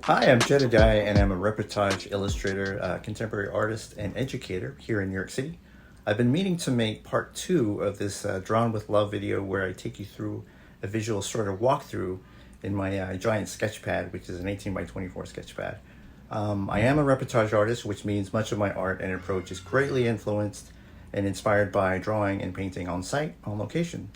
Hi, I'm Jedediah, and I'm a reportage illustrator, contemporary artist, and educator here in New York City. I've been meaning to make part two of this Drawn with Love video where I take you through a visual sort of walkthrough in my giant sketch pad, which is an 18 by 24 sketch pad. I am a reportage artist, which means much of my art and approach is greatly influenced and inspired by drawing and painting on site, on location.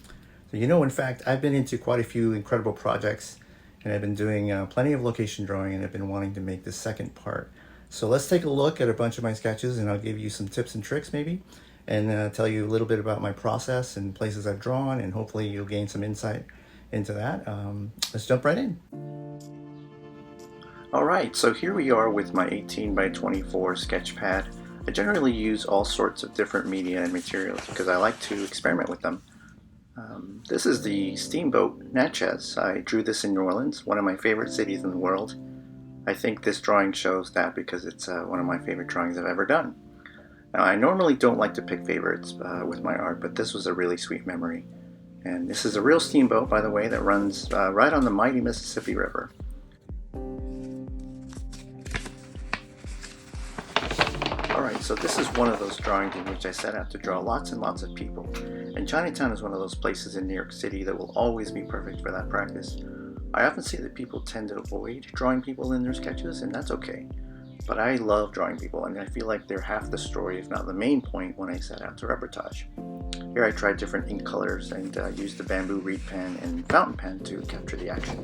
So, in fact, I've been into quite a few incredible projects and I've been doing plenty of location drawing and I've been wanting to make this second part. So let's take a look at a bunch of my sketches and I'll give you some tips and tricks maybe and tell you a little bit about my process and places I've drawn, and hopefully you'll gain some insight into that. Let's jump right in. Alright, so here we are with my 18 by 24 sketch pad. I generally use all sorts of different media and materials because I like to experiment with them. This is the Steamboat Natchez. I drew this in New Orleans, one of my favorite cities in the world. I think this drawing shows that because it's one of my favorite drawings I've ever done. Now, I normally don't like to pick favorites with my art, but this was a really sweet memory. And this is a real steamboat, by the way, that runs right on the mighty Mississippi River. Alright, so this is one of those drawings in which I set out to draw lots and lots of people. And Chinatown is one of those places in New York City that will always be perfect for that practice. I often see that people tend to avoid drawing people in their sketches, and that's okay. But I love drawing people, and I feel like they're half the story, if not the main point, when I set out to reportage. Here I tried different ink colors and used the bamboo reed pen and fountain pen to capture the action.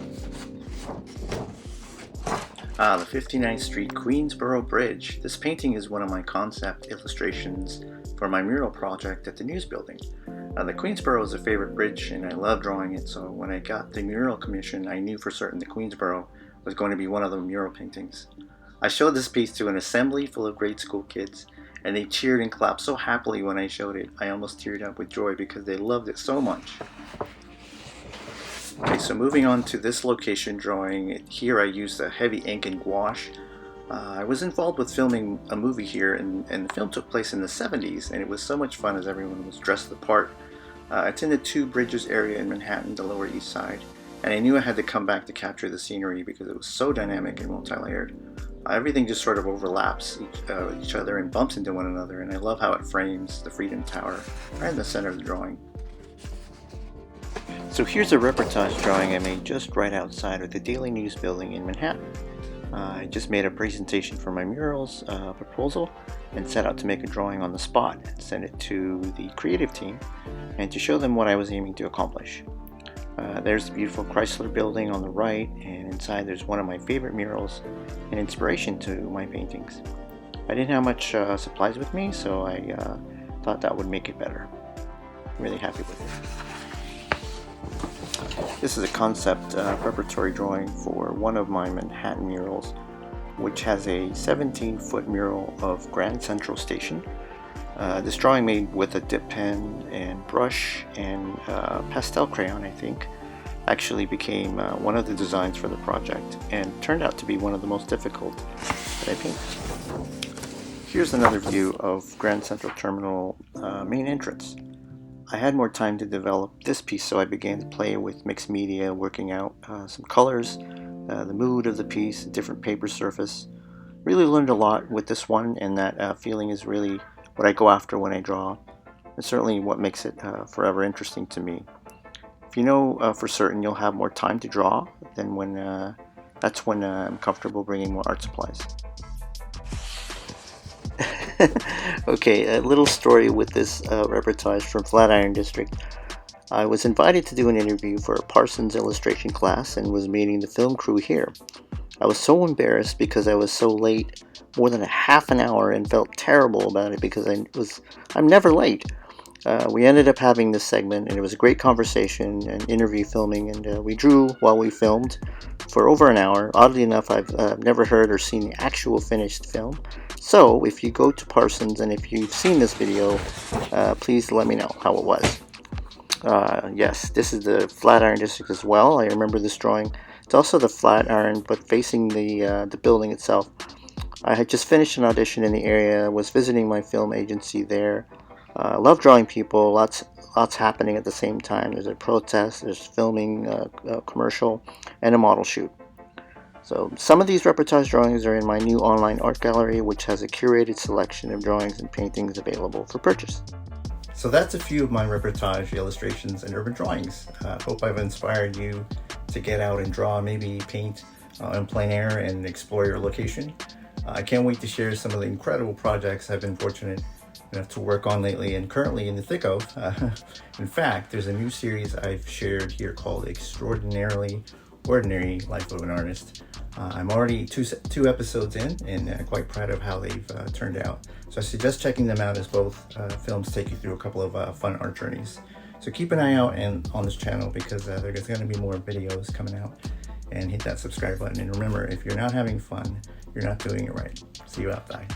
The 59th Street Queensborough Bridge. This painting is one of my concept illustrations for my mural project at the News Building. The Queensborough is a favorite bridge and I love drawing it, so when I got the mural commission, I knew for certain the Queensborough was going to be one of the mural paintings. I showed this piece to an assembly full of grade school kids, and they cheered and clapped so happily when I showed it. I almost teared up with joy because they loved it so much. Okay, so moving on to this location drawing, here I used a heavy ink and gouache. I was involved with filming a movie here, and the film took place in the 70s, and it was so much fun as everyone was dressed the part. It's in the Two Bridges area in Manhattan, the Lower East Side, and I knew I had to come back to capture the scenery because it was so dynamic and multi-layered. Everything just sort of overlaps each other and bumps into one another, and I love how it frames the Freedom Tower right in the center of the drawing. So here's a reportage drawing I made just right outside of the Daily News building in Manhattan. I just made a presentation for my murals proposal and set out to make a drawing on the spot and send it to the creative team and to show them what I was aiming to accomplish. There's the beautiful Chrysler building on the right, and inside there's one of my favorite murals and inspiration to my paintings. I didn't have much supplies with me, so I thought that would make it better. I'm really happy with it. This is a concept preparatory drawing for one of my Manhattan murals, which has a 17-foot mural of Grand Central Station. This drawing made with a dip pen and brush and pastel crayon, I think, actually became one of the designs for the project and turned out to be one of the most difficult that I paint. Here's another view of Grand Central Terminal main entrance. I had more time to develop this piece, so I began to play with mixed media, working out some colors, the mood of the piece, different paper surface. Really learned a lot with this one, and that feeling is really what I go after when I draw. It's certainly what makes it forever interesting to me. If you know for certain you'll have more time to draw, then that's when I'm comfortable bringing more art supplies. Okay, a little story with this reportage from Flatiron District. I was invited to do an interview for a Parsons illustration class and was meeting the film crew here. I was so embarrassed because I was so late, more than a half an hour, and felt terrible about it because I'm never late. We ended up having this segment, and it was a great conversation and interview filming, and we drew while we filmed for over an hour. Oddly enough, I've never heard or seen the actual finished film. So if you go to Parsons and if you've seen this video, please let me know how it was. Yes, this is the Flatiron District as well. I remember this drawing. It's also the Flatiron, but facing the building itself. I had just finished an audition in the area, was visiting my film agency there. Love drawing people, lots happening at the same time. There's a protest, there's filming, a commercial, and a model shoot. So some of these reportage drawings are in my new online art gallery, which has a curated selection of drawings and paintings available for purchase. So that's a few of my reportage illustrations and urban drawings. Hope I've inspired you to get out and draw, maybe paint in plein air and explore your location. I can't wait to share some of the incredible projects I've been fortunate enough to work on lately and currently in the thick of. In fact, there's a new series I've shared here called Extraordinarily Ordinary Life of an Artist. I'm already two episodes in and quite proud of how they've turned out. So I suggest checking them out, as both films take you through a couple of fun art journeys. So keep an eye out on this channel, because there's going to be more videos coming out. And hit that subscribe button. And remember, if you're not having fun, you're not doing it right. See you outside.